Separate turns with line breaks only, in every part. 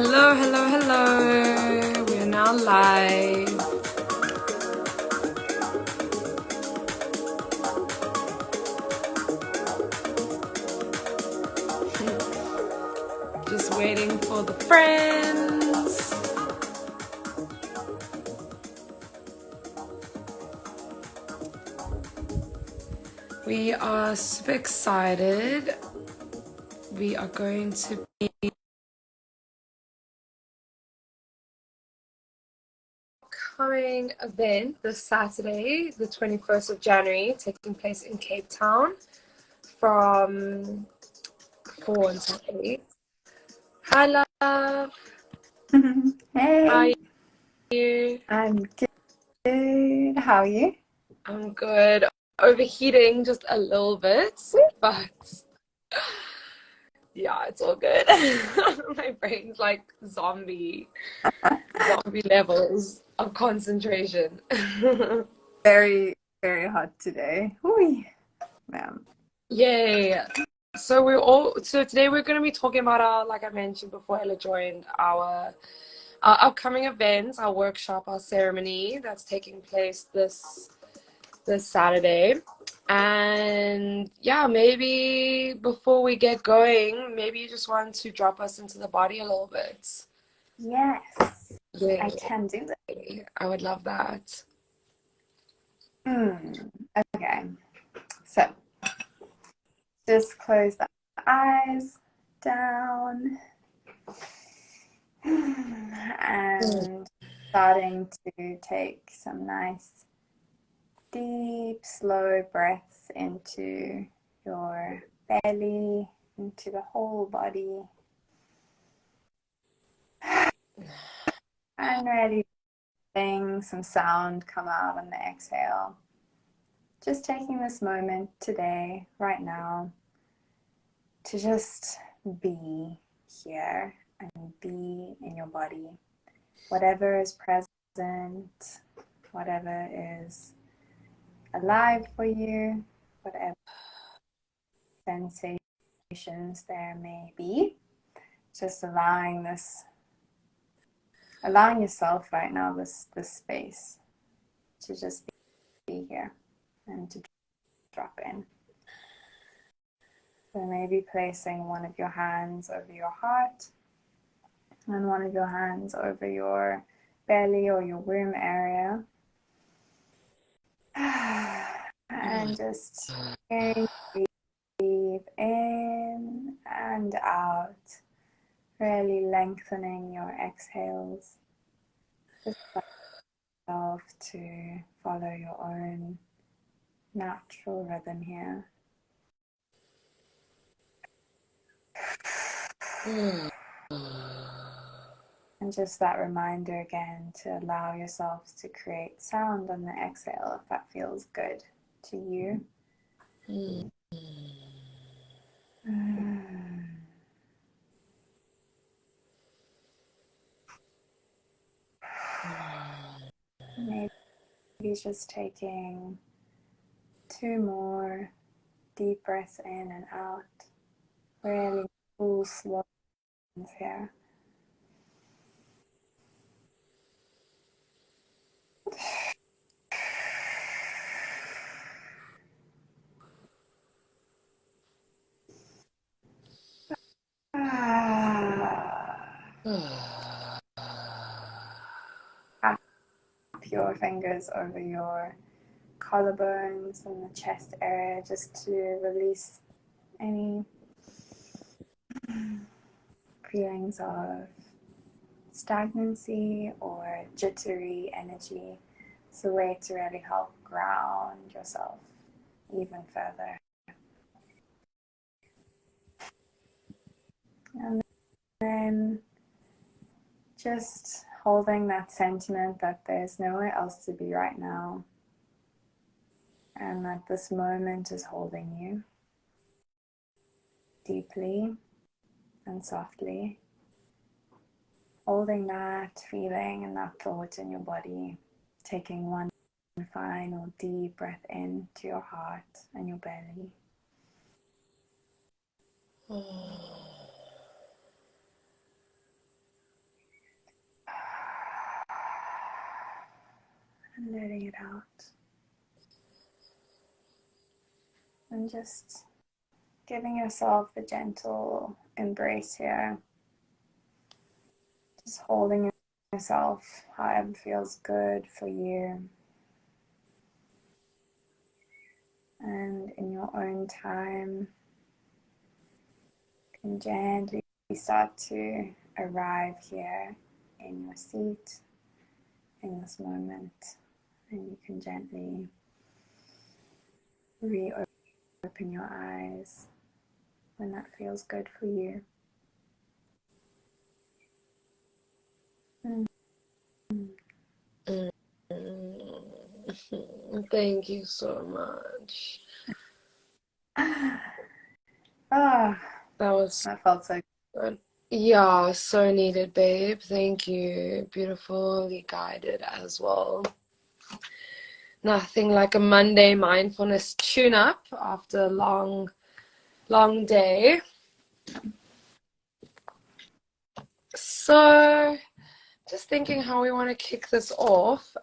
Hello, hello, hello. We're now live. Just waiting for the friends. We are super excited. We are going to be coming event this Saturday, the 21st of January, taking place in Cape Town from 4 until 8. Hi, love.
Hey.
How are you?
I'm good. How are you?
I'm good. Overheating just a little bit, but yeah, it's all good. My brain's like zombie levels of concentration.
Very, very hot today. Ooh, man.
Yay. So today we're going to be talking about our, like I mentioned before Ella joined, our upcoming events, our workshop, our ceremony that's taking place this Saturday. And yeah, maybe before we get going, maybe you just want to drop us into the body a little bit.
Yes,
Yeah,
I can do that.
I would love that.
Okay, so just close the eyes down and starting to take some nice deep, slow breaths into your belly, into the whole body. And really letting some sound come out on the exhale. Just taking this moment today, right now, to just be here and be in your body. Whatever is present, whatever is alive for you, whatever sensations there may be, just allowing yourself right now, this space, to just be here and to drop in. So maybe placing one of your hands over your heart and one of your hands over your belly or your womb area. And just breathe in and out, really lengthening your exhales. Just allow yourself to follow your own natural rhythm here. And just that reminder again to allow yourselves to create sound on the exhale if that feels good to you. Maybe just taking 2 more deep breaths in and out. Really full slow ones here. Tap your fingers over your collarbones and the chest area just to release any feelings of stagnancy or jittery energy. It's a way to really help ground yourself even further. And then just holding that sentiment that there's nowhere else to be right now, and that this moment is holding you deeply and softly. Holding that feeling and that thought in your body, taking one final deep breath into your heart and your belly. and letting it out. And just giving yourself a gentle embrace here. Just holding yourself however feels good for you. And in your own time, you can gently start to arrive here in your seat in this moment. And you can gently reopen your eyes when that feels good for you.
Thank you so much.
That felt so
good. Yeah, so needed, babe. Thank you. Beautifully guided as well. Nothing like a Monday mindfulness tune-up after a long, long day. So, just thinking how we want to kick this off.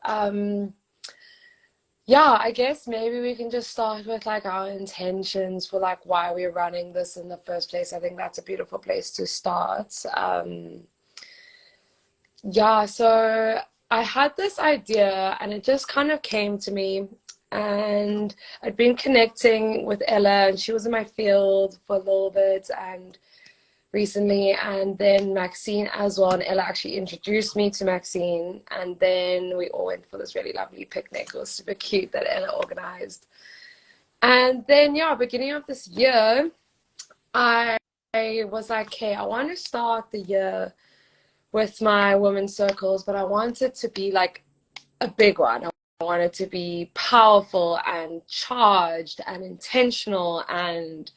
Yeah, I guess maybe we can just start with like our intentions for like why we're running this in the first place. I think that's a beautiful place to start. Yeah, so I had this idea and it just kind of came to me, and I'd been connecting with Ella and she was in my field for a little bit and recently, and then Maxine as well, and Ella actually introduced me to Maxine, and then we all went for this really lovely picnic. It was super cute that Ella organized. And then yeah, beginning of this year I was like, okay, I want to start the year with my women's circles, but I want it to be like a big one. I want it to be powerful and charged and intentional. And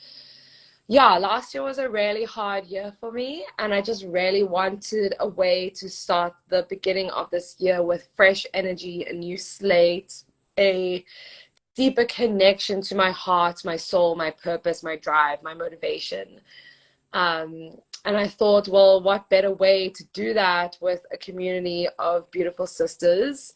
yeah, last year was a really hard year for me, and I just really wanted a way to start the beginning of this year with fresh energy, a new slate, a deeper connection to my heart, my soul, my purpose, my drive, my motivation. And I thought, well, what better way to do that with a community of beautiful sisters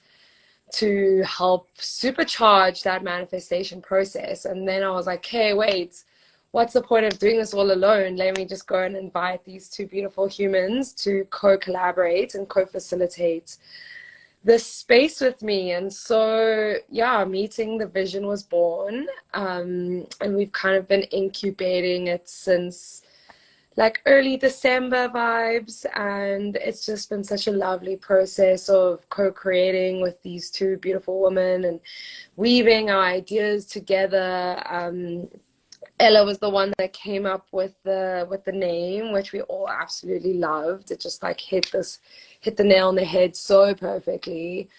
to help supercharge that manifestation process. And then I was like, hey, wait, what's the point of doing this all alone? Let me just go and invite these two beautiful humans to co-collaborate and co-facilitate this space with me. And so yeah, meeting the vision was born, and we've kind of been incubating it since like early December vibes, and it's just been such a lovely process of co-creating with these two beautiful women and weaving our ideas together. Ella was the one that came up with the name, which we all absolutely loved. It just like hit the nail on the head so perfectly.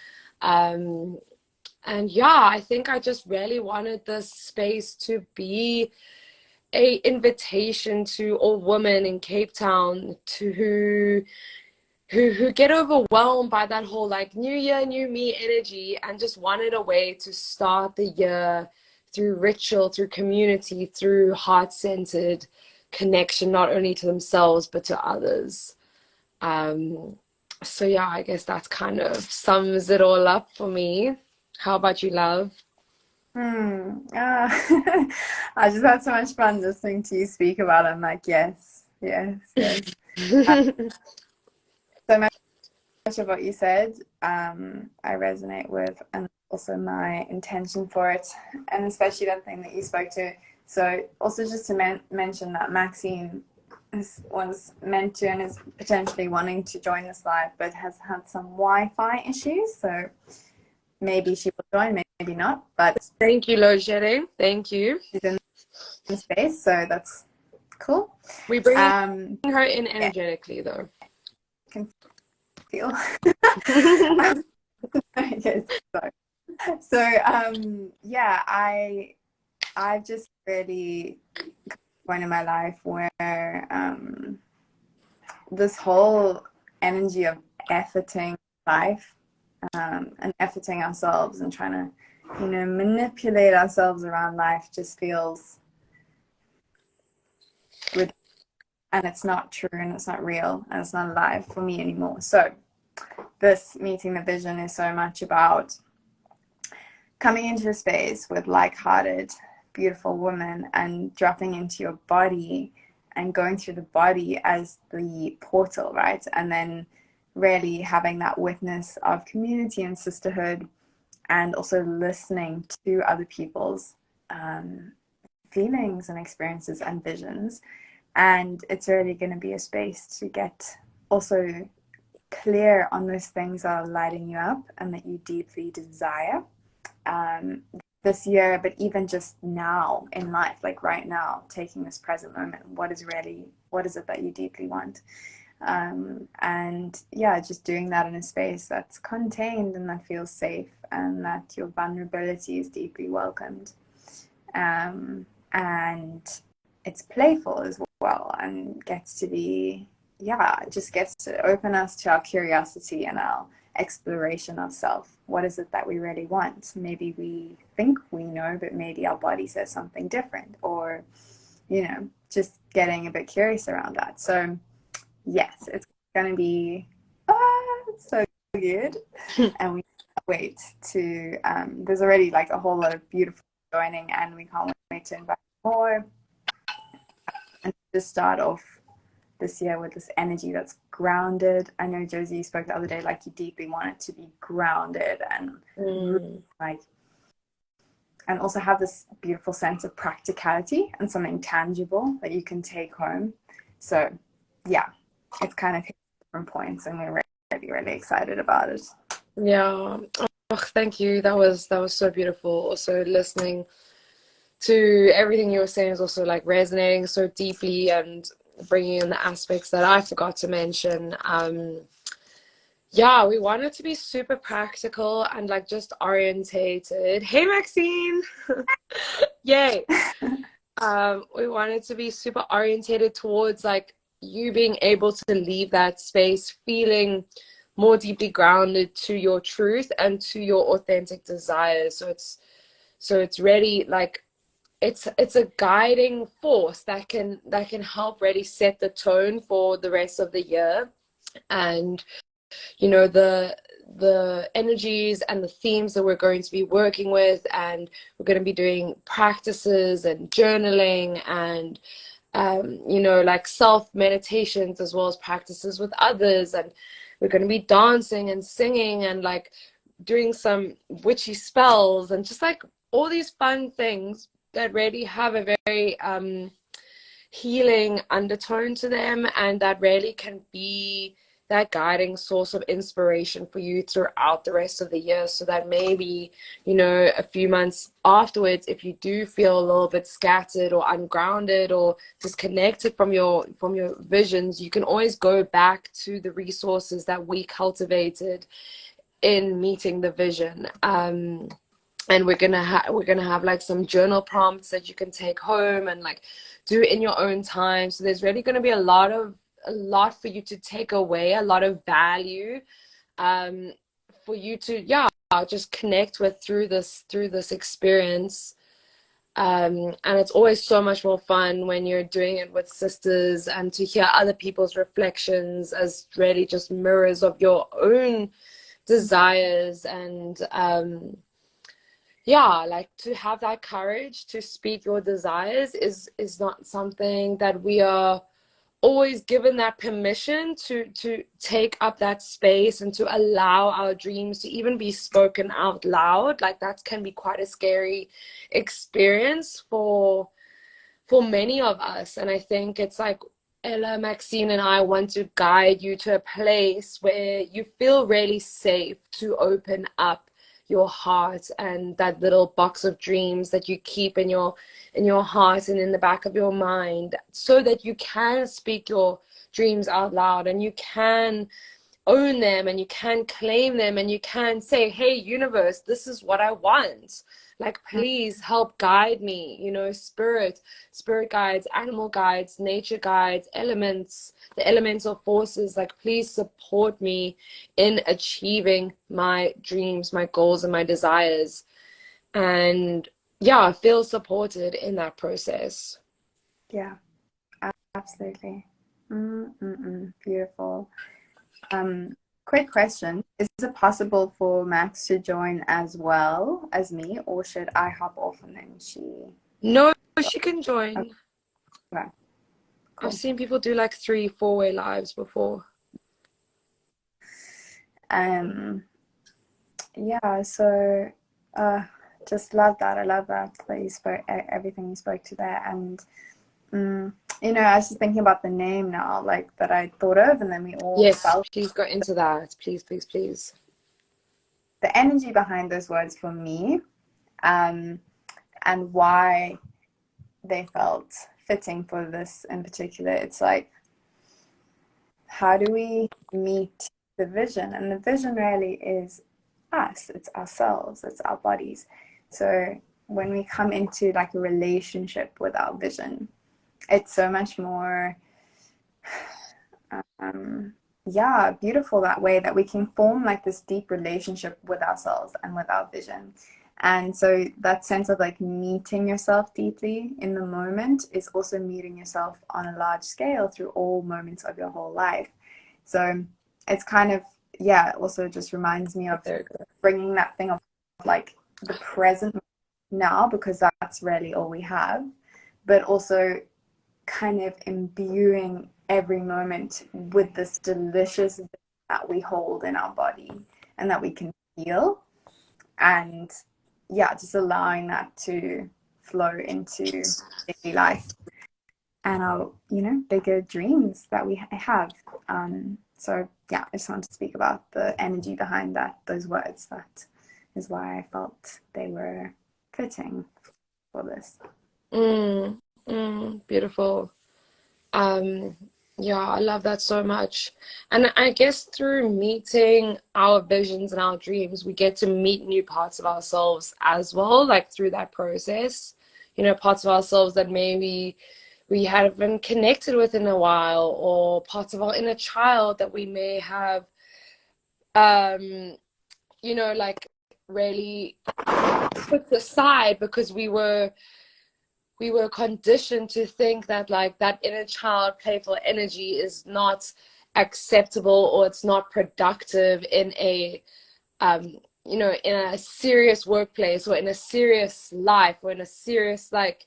And yeah, I think I just really wanted this space to be a invitation to all women in Cape Town who get overwhelmed by that whole like new year, new me energy, and just wanted a way to start the year through ritual, through community, through heart-centered connection, not only to themselves but to others. So yeah, I guess that kind of sums it all up for me. How about you, love?
I just had so much fun listening to you speak about it. I'm like, yes, yes, yes. So much of what you said, I resonate with, and also my intention for it, and especially that thing that you spoke to. So also just to mention that Maxine was meant to and is potentially wanting to join this live, but has had some Wi-Fi issues. So maybe she will join, maybe not. But
thank you, load shedding. Thank you.
She's in space, so that's cool.
We bring her in energetically, though.
Can feel. Yes. So yeah, I've just really got to a point in my life where this whole energy of efforting life and efforting ourselves and trying to, manipulate ourselves around life just feels ridiculous. And it's not true, and it's not real, and it's not alive for me anymore. So this meeting the vision is so much about coming into a space with like-hearted, beautiful women and dropping into your body and going through the body as the portal, right? And then really having that witness of community and sisterhood, and also listening to other people's feelings and experiences and visions. And it's really going to be a space to get also clear on those things that are lighting you up and that you deeply desire this year, but even just now in life, like right now, taking this present moment, what is it that you deeply want? And yeah, just doing that in a space that's contained and that feels safe, and that your vulnerability is deeply welcomed. And it's playful as well, and gets to be, yeah, it just gets to open us to our curiosity and our exploration of self. What is it that we really want? Maybe we think we know, but maybe our body says something different, or, just getting a bit curious around that. So yes, it's going to be so good. And we can't wait to, there's already like a whole lot of beautiful joining, and we can't wait to invite more and to start off this year with this energy that's grounded. I know, Josie, you spoke the other day, like you deeply want it to be grounded and like, and also have this beautiful sense of practicality and something tangible that you can take home. So yeah, it's kind of different points, and we're really, really excited about it.
Yeah. Oh, thank you. That was so beautiful. Also, listening to everything you were saying is also like resonating so deeply, and bringing in the aspects that I forgot to mention. Yeah, we wanted to be super practical and like just orientated. Hey, Maxine. Yay. We wanted to be super orientated towards like you being able to leave that space feeling more deeply grounded to your truth and to your authentic desires. So it's really like it's a guiding force that can help really set the tone for the rest of the year. And the energies and the themes that we're going to be working with, and we're going to be doing practices and journaling and like self meditations, as well as practices with others. And we're going to be dancing and singing and like doing some witchy spells and just like all these fun things that really have a very healing undertone to them, and that really can be that guiding source of inspiration for you throughout the rest of the year. So that maybe, a few months afterwards, if you do feel a little bit scattered or ungrounded or disconnected from your visions, you can always go back to the resources that we cultivated in meeting the vision. And we're gonna have like some journal prompts that you can take home and like do in your own time. So there's really going to be a lot for you to take away, a lot of value for you to just connect with through this experience. And it's always so much more fun when you're doing it with sisters, and to hear other people's reflections as really just mirrors of your own desires. And like to have that courage to speak your desires is not something that we are always given that permission to take up that space and to allow our dreams to even be spoken out loud. Like that can be quite a scary experience for many of us. And I think it's like Ella, Maxine, and I want to guide you to a place where you feel really safe to open up your heart and that little box of dreams that you keep in your heart and in the back of your mind, so that you can speak your dreams out loud, and you can own them, and you can claim them, and you can say, hey universe, this is what I want. Like, please help guide me, spirit guides, animal guides, nature guides, the elemental forces, like please support me in achieving my dreams, my goals, and my desires. And feel supported in that process.
Yeah, absolutely. Beautiful. quick question. Is it possible for Max to join as well as me, or should I hop off and then she...
No, she can join.
Okay,
I've
cool.
seen people do like 3-4-way lives before.
Yeah, so just love that. I love that you spoke everything you spoke to there. And you know, I was just thinking about the name now, like that I thought of, and then we all
Yes,
felt
please go into that. Please, please, please.
the energy behind those words for me, and why they felt fitting for this in particular. It's like, how do we meet the vision? And the vision really is us, it's ourselves, it's our bodies. So when we come into like a relationship with our vision, it's so much more yeah, beautiful that way, that we can form like this deep relationship with ourselves and with our vision. And so that sense of like meeting yourself deeply in the moment is also meeting yourself on a large scale through all moments of your whole life. So it's kind of, yeah, it also just reminds me of bringing that thing of like the present now, because that's really all we have, but also kind of imbuing every moment with this delicious that we hold in our body and that we can feel. And yeah, just allowing that to flow into daily life and our, you know, bigger dreams that we have. So yeah, I just wanted to speak about the energy behind that, those words. That is why I felt they were fitting for this.
Beautiful. Um, yeah, I love that so much. And I guess through meeting our visions and our dreams, we get to meet new parts of ourselves as well, like through that process. You know, parts of ourselves that maybe we haven't connected with in a while, or parts of our inner child that we may have, um, you know, like really put aside because we were conditioned to think that like that inner child playful energy is not acceptable, or it's not productive in a you know, in a serious workplace, or in a serious life, or in a serious like,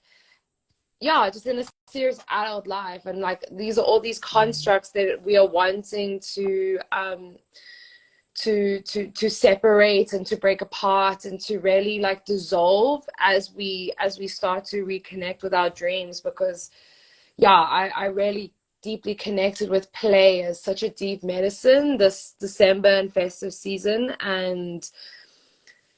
yeah, just in a serious adult life. And like these are all these constructs that we are wanting to separate and to break apart and to really like dissolve as we start to reconnect with our dreams. Because yeah, I really deeply connected with play as such a deep medicine this December and festive season. And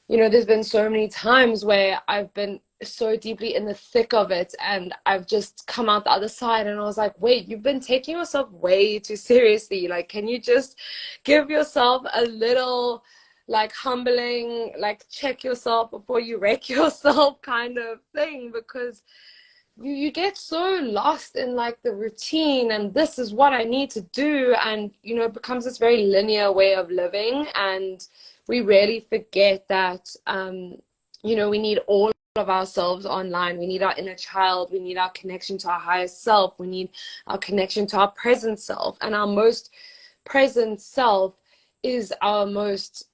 you know, there's been so many times where I've been so deeply in the thick of it, and I've just come out the other side and I was like, wait, you've been taking yourself way too seriously. Like, can you just give yourself a little like humbling, like check yourself before you wreck yourself kind of thing? Because you get so lost in like the routine, and this is what I need to do, and you know, it becomes this very linear way of living. And we really forget that you know, we need all of ourselves online. We need our inner child, we need our connection to our higher self, we need our connection to our present self. And our most present self is our most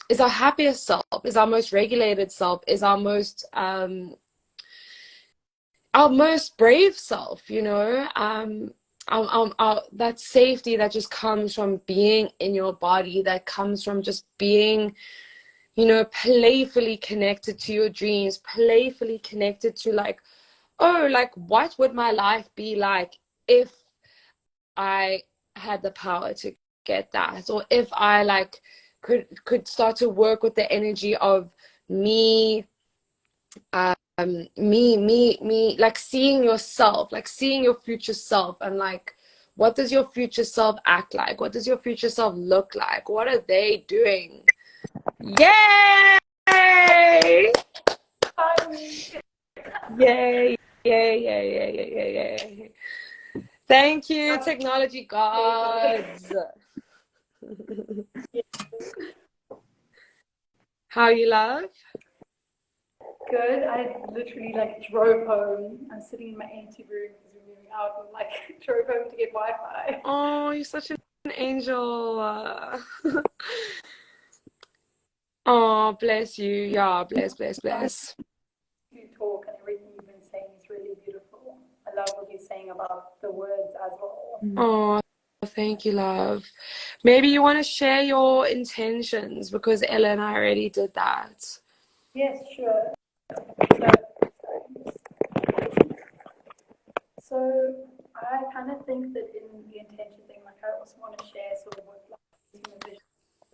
is our happiest self, is our most regulated self, is our most brave self, you know. That safety that just comes from being in your body, that comes from just being, you know, playfully connected to your dreams, playfully connected to like, oh, like what would my life be like if I had the power to get that, or if I like could start to work with the energy of me, me, like seeing yourself, like seeing your future self, and like, what does your future self act like? What does your future self look like? What are they doing? Yay! Yay! Yay! Yay! Yay! Yay! Yay! Yay! Thank you, technology gods. How you, love?
Good. I literally like drove home. I'm sitting in my empty room because we're moving out, and like drove home to get Wi-Fi.
Oh, you're such a angel. Oh, bless you. Yeah, bless.
You talk and everything you've been saying is really beautiful. I love what you're saying about the words as well.
Oh, thank you, love. Maybe you want to share your intentions because Ella and I already did that.
Yes, sure. So I kind of think that in the intention thing, like I also want to share sort of what like vision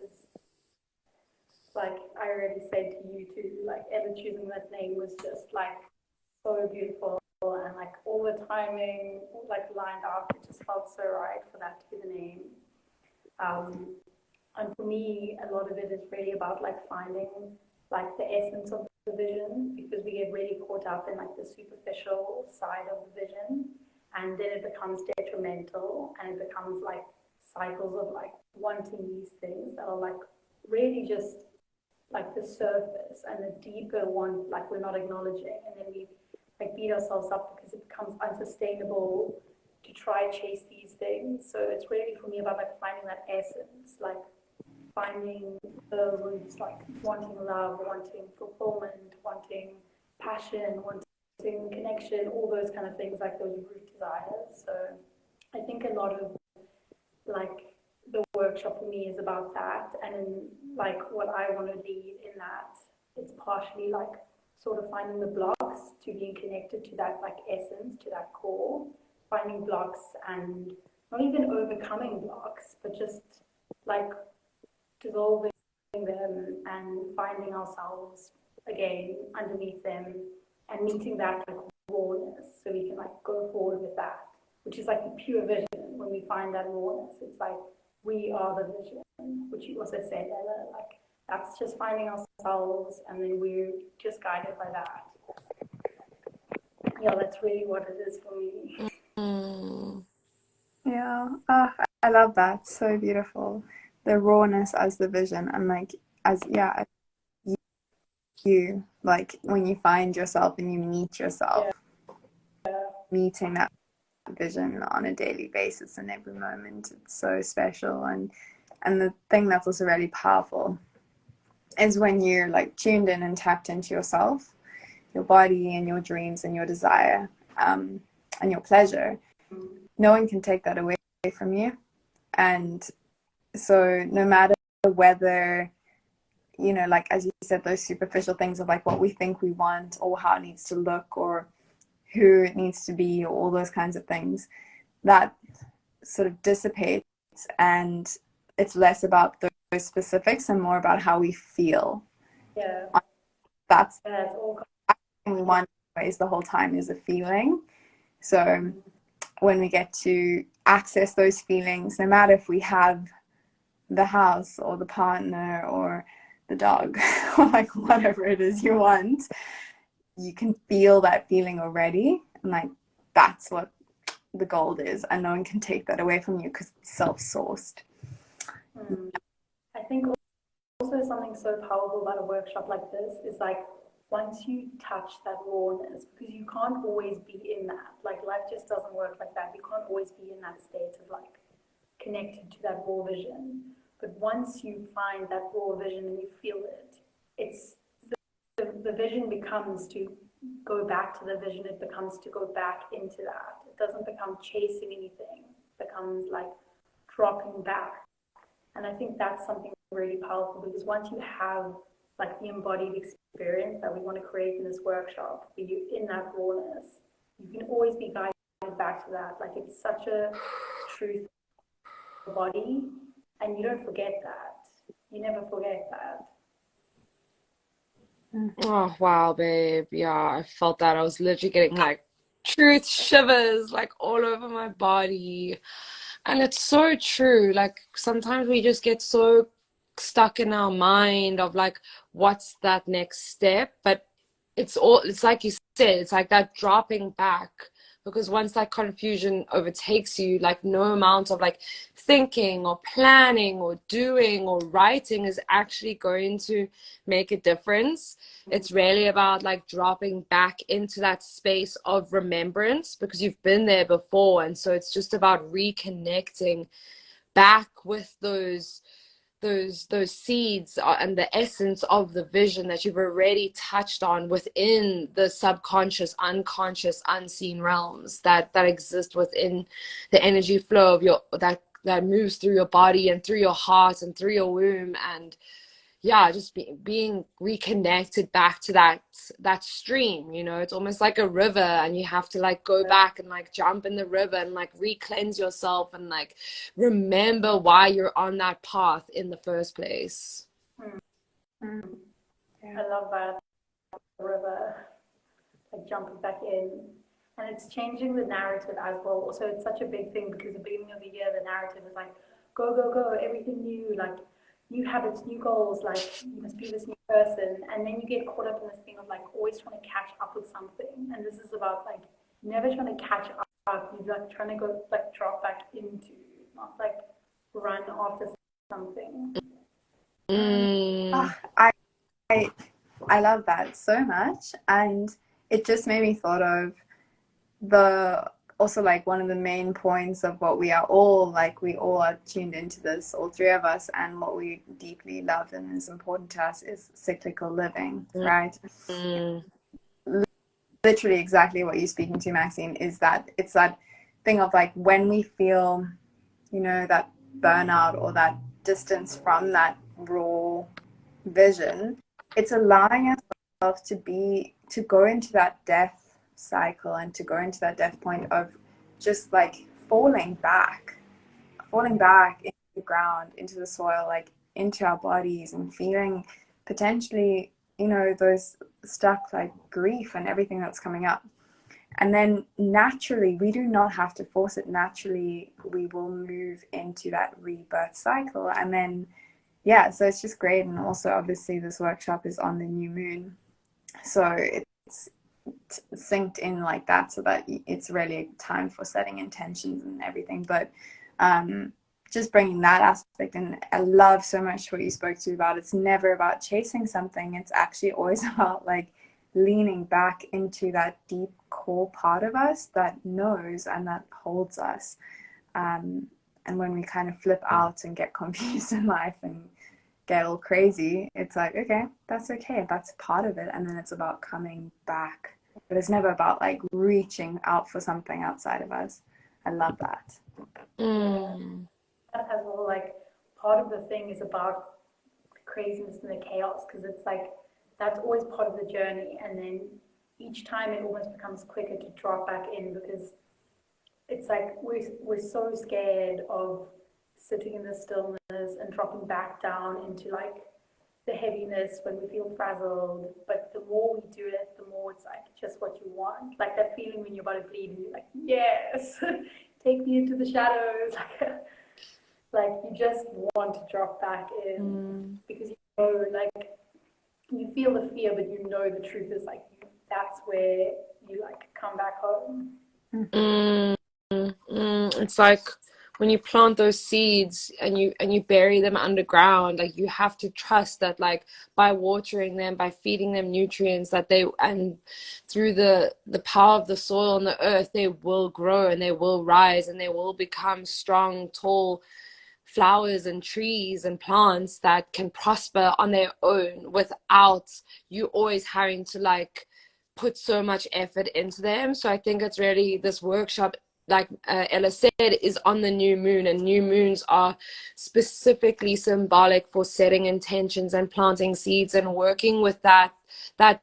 is. Like I already said to you too, like ever choosing that name was just like so beautiful, and like all the timing like lined up. It just felt so right for that to be the name. And for me, a lot of it is really about like finding like the essence of the vision, because we get really caught up in like the superficial side of the vision, and then it becomes detrimental, and it becomes like cycles of like wanting these things that are like really just like the surface, and the deeper one like we're not acknowledging, and then we like beat ourselves up because it becomes unsustainable to try chase these things. So it's really for me about like finding that essence, like finding the roots, like wanting love, wanting fulfillment, wanting passion, wanting connection, all those kind of things, like those root desires. So I think a lot of like the workshop for me is about that, and in, like what I want to lead in that, it's partially like sort of finding the blocks to being connected to that like essence, to that core, finding blocks and not even overcoming blocks, but just like dissolving them and finding ourselves again underneath them, and meeting that like rawness, so we can like go forward with that, which is like the pure vision. When we find that rawness, it's like we are the vision, which you also said, Ella, like that's just finding ourselves, and then we're just guided by that. Yeah, that's really what it is for me.
Mm.
Yeah, I love that. So beautiful. The rawness as the vision, and like as you like when you find yourself and you meet yourself, meeting that vision on a daily basis and every moment, it's so special. And the thing that's also really powerful is when you're like tuned in and tapped into yourself, your body and your dreams and your desire, and your pleasure. No one can take that away from you. And so no matter whether, you know, like as you said, those superficial things of like what we think we want or how it needs to look or who it needs to be, or all those kinds of things, that sort of dissipates, and it's less about those specifics and more about how we feel.
Yeah,
That's
all
what we want always the whole time, is a feeling. So when we get to access those feelings, no matter if we have the house or the partner or the dog or like whatever it is you want, you can feel that feeling already, and like that's what the gold is, and no one can take that away from you because it's self-sourced.
I think also something so powerful about a workshop like this is like once you touch that rawness, because you can't always be in that, like life just doesn't work like that. You can't always be in that state of like connected to that raw vision. But once you find that raw vision and you feel it, it's the vision becomes to go back to the vision. It becomes to go back into that. It doesn't become chasing anything. It becomes like dropping back. And I think that's something really powerful, because once you have like the embodied experience that we want to create in this workshop, where you're in that rawness, you can always be guided back to that. Like it's such a truth of the body, and you don't forget that. You never forget that.
Oh, wow, babe. Yeah, I felt that. I was literally getting like truth shivers like all over my body. And it's so true. Like sometimes we just get so stuck in our mind of like, what's that next step? But it's like you said, it's like that dropping back. Because once that confusion overtakes you, like no amount of like thinking or planning or doing or writing is actually going to make a difference. It's really about like dropping back into that space of remembrance, because you've been there before. And so it's just about reconnecting back with those seeds and the essence of the vision that you've already touched on within the subconscious, unconscious, unseen realms that exist within the energy flow of your that moves through your body and through your heart and through your womb. And yeah, just being reconnected back to that stream, you know. It's almost like a river, and you have to like go back and like jump in the river and like re-cleanse yourself and like remember why you're on that path in the first place.
I love that, the river, like jumping back in. And it's changing the narrative as well. Also, it's such a big thing because at the beginning of the year, the narrative is like, go, go, go, everything new, like new habits, new goals, like you must be this new person. And then you get caught up in this thing of like always trying to catch up with something. And this is about like never trying to catch up. You're like trying to go like drop back into, not like run after something.
I love that so much, and it just made me thought of also like one of the main points of what we are all like. We all are tuned into this, all three of us, and what we deeply love and is important to us is cyclical living, right? Literally exactly what you're speaking to, Maxine, is that it's that thing of like when we feel, you know, that burnout or that distance from that raw vision, it's allowing ourselves to go into that death cycle and to go into that death point of just like falling back into the ground, into the soil, like into our bodies, and feeling potentially, you know, those stuck like grief and everything that's coming up. And then naturally, we do not have to force it. Naturally, we will move into that rebirth cycle. And then, yeah, so it's just great. And also, obviously, this workshop is on the new moon. So it's synced in like that, so that it's really time for setting intentions and everything. But just bringing that aspect in, I love so much what you spoke to about. It's never about chasing something. It's actually always about like leaning back into that deep core part of us that knows and that holds us. And when we kind of flip out and get confused in life and get all crazy, it's like, okay, that's part of it. And then it's about coming back, but it's never about like reaching out for something outside of us. I love that.
That has all like part of the thing is about the craziness and the chaos, because it's like that's always part of the journey, and then each time it almost becomes quicker to drop back in, because it's like we're so scared of sitting in the stillness and dropping back down into like the heaviness when we feel frazzled. But the more we do it, the more it's like just what you want, like that feeling when you're about to bleed and you're like, yes, take me into the shadows. Like you just want to drop back in because you know, like you feel the fear, but you know the truth is like that's where you like come back home.
It's like when you plant those seeds and you bury them underground, like you have to trust that like by watering them, by feeding them nutrients, that they, and through the power of the soil and the earth, they will grow and they will rise and they will become strong, tall flowers and trees and plants that can prosper on their own without you always having to like put so much effort into them. So I think it's really, this workshop, like Ella said, is on the new moon, and new moons are specifically symbolic for setting intentions and planting seeds and working with that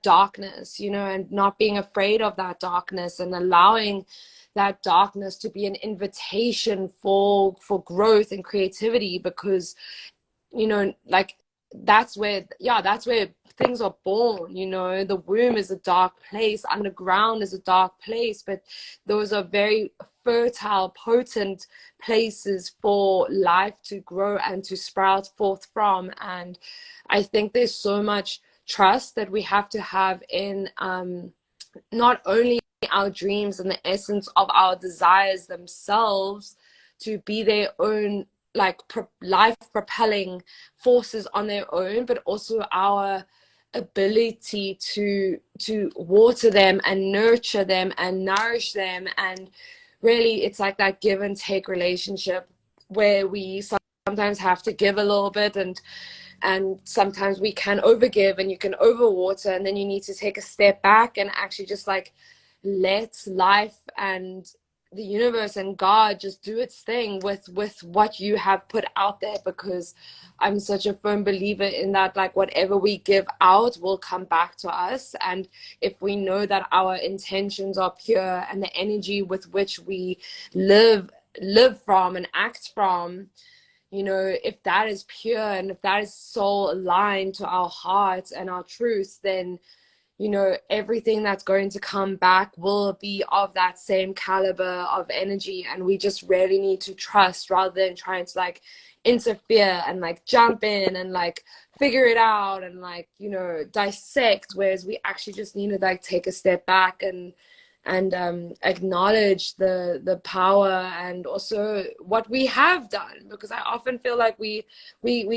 darkness, you know, and not being afraid of that darkness and allowing that darkness to be an invitation for growth and creativity, because, you know, like that's where things are born. You know, the womb is a dark place, underground is a dark place, but those are very fertile, potent places for life to grow and to sprout forth from. And I think there's so much trust that we have to have in not only our dreams and the essence of our desires themselves to be their own like life propelling forces on their own, but also our ability to water them and nurture them and nourish them. And really it's like that give and take relationship where we sometimes have to give a little bit, and sometimes we can overgive and you can overwater, and then you need to take a step back and actually just like let life and the universe and God just do its thing with what you have put out there, because I'm such a firm believer in that, like whatever we give out will come back to us. And if we know that our intentions are pure and the energy with which we live from and act from, you know, if that is pure and if that is soul aligned to our hearts and our truth, then, you know, everything that's going to come back will be of that same caliber of energy. And we just really need to trust rather than trying to like interfere and like jump in and like figure it out and like, you know, dissect, whereas we actually just need to like take a step back and acknowledge the power and also what we have done, because I often feel like we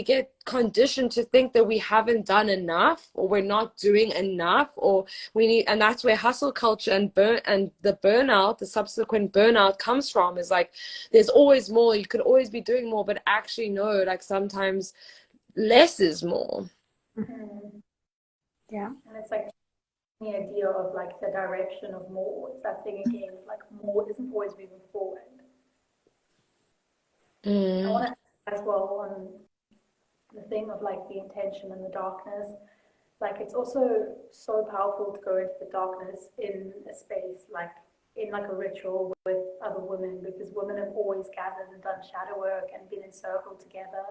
get conditioned to think that we haven't done enough, or we're not doing enough, or we need, and that's where hustle culture and the burnout, the subsequent burnout comes from, is like there's always more, you could always be doing more, but actually no, like sometimes less is more.
Mm-hmm.
Yeah.
And it's like the idea of like the direction of more. It's that thing again, like more isn't always moving forward. I want to as well on the thing of like the intention and the darkness. Like it's also so powerful to go into the darkness in a space like in like a ritual with other women, because women have always gathered and done shadow work and been in circle together.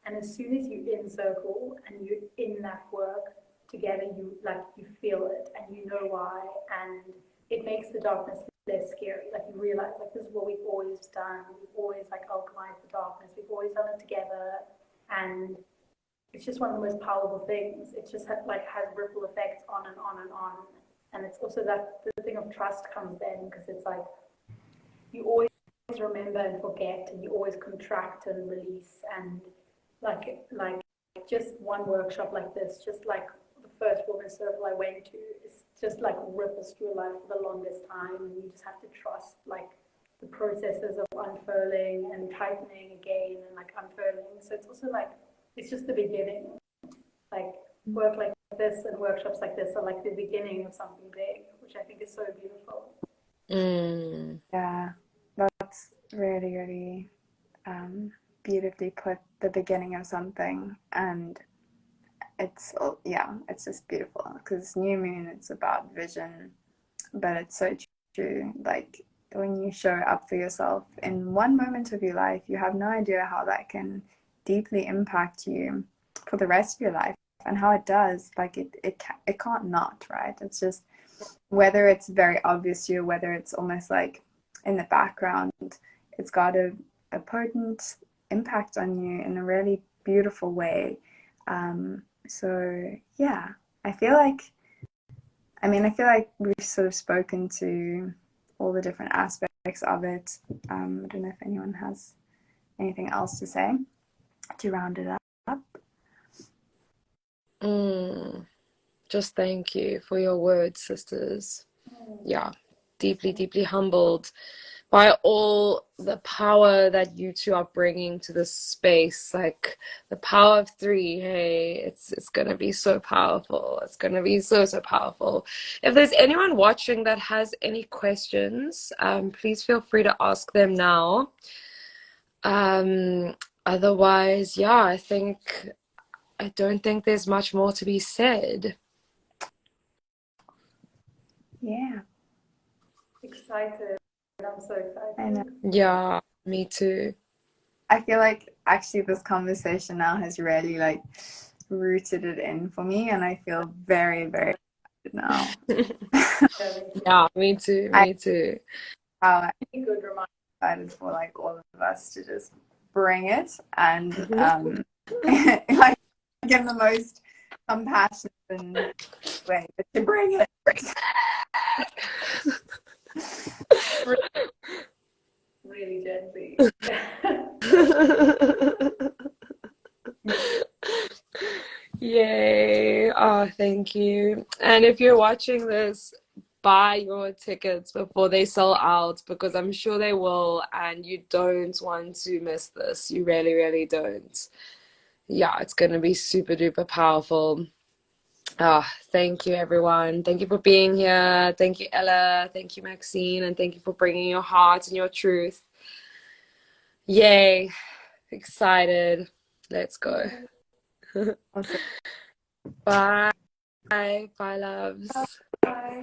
And as soon as you're in circle and you're in that work together, you like you feel it and you know why, and it makes the darkness less scary. Like you realize like this is what we've always done. We've always like alchemized the darkness. We've always done it together, and it's just one of the most powerful things. It just like has ripple effects on and on and on. And it's also that the thing of trust comes then, because it's like you always remember and forget, and you always contract and release. And like just one workshop like this, just like the first women's circle I went to, it's just like ripples through life for the longest time, and you just have to trust like the processes of unfurling and tightening again and like unfurling. So it's also like it's just the beginning. Like work like this and workshops like this are like the beginning of something big, which I think is so beautiful.
Yeah, that's really, really beautifully put, the beginning of something. And it's, yeah, it's just beautiful, because new moon, it's about vision, but it's so true. Like when you show up for yourself in one moment of your life, you have no idea how that can deeply impact you for the rest of your life, and how it does. Like it can't not, right? It's just whether it's very obvious to you, whether it's almost like in the background, it's got a potent impact on you in a really beautiful way. So yeah, I feel like we've sort of spoken to all the different aspects of it. I don't know if anyone has anything else to say to round it up.
Just thank you for your words, sisters. Yeah, deeply, deeply humbled by all the power that you two are bringing to this space. Like the power of three, hey, it's gonna be so powerful. It's gonna be so powerful. If there's anyone watching that has any questions, please feel free to ask them now. Otherwise, yeah, I don't think there's much more to be said.
Yeah.
Excited. I'm so excited.
I know.
Yeah, me too.
I feel like actually this conversation now has really like rooted it in for me, and I feel very, very excited now.
Yeah, me too. Me too.
How
Good reminder.
excited for like all of us to just bring it and like in the most compassionate way to bring it.
Really gently.
Yay. Oh, thank you. And if you're watching this, buy your tickets before they sell out, because I'm sure they will, and you don't want to miss this. You really, really don't. Yeah, it's going to be super duper powerful. Thank you, everyone. Thank you for being here. Thank you, Ella. Thank you, Maxine. And thank you for bringing your heart and your truth. Yay. Excited. Let's go.
Awesome.
Bye. Bye, loves.
Bye.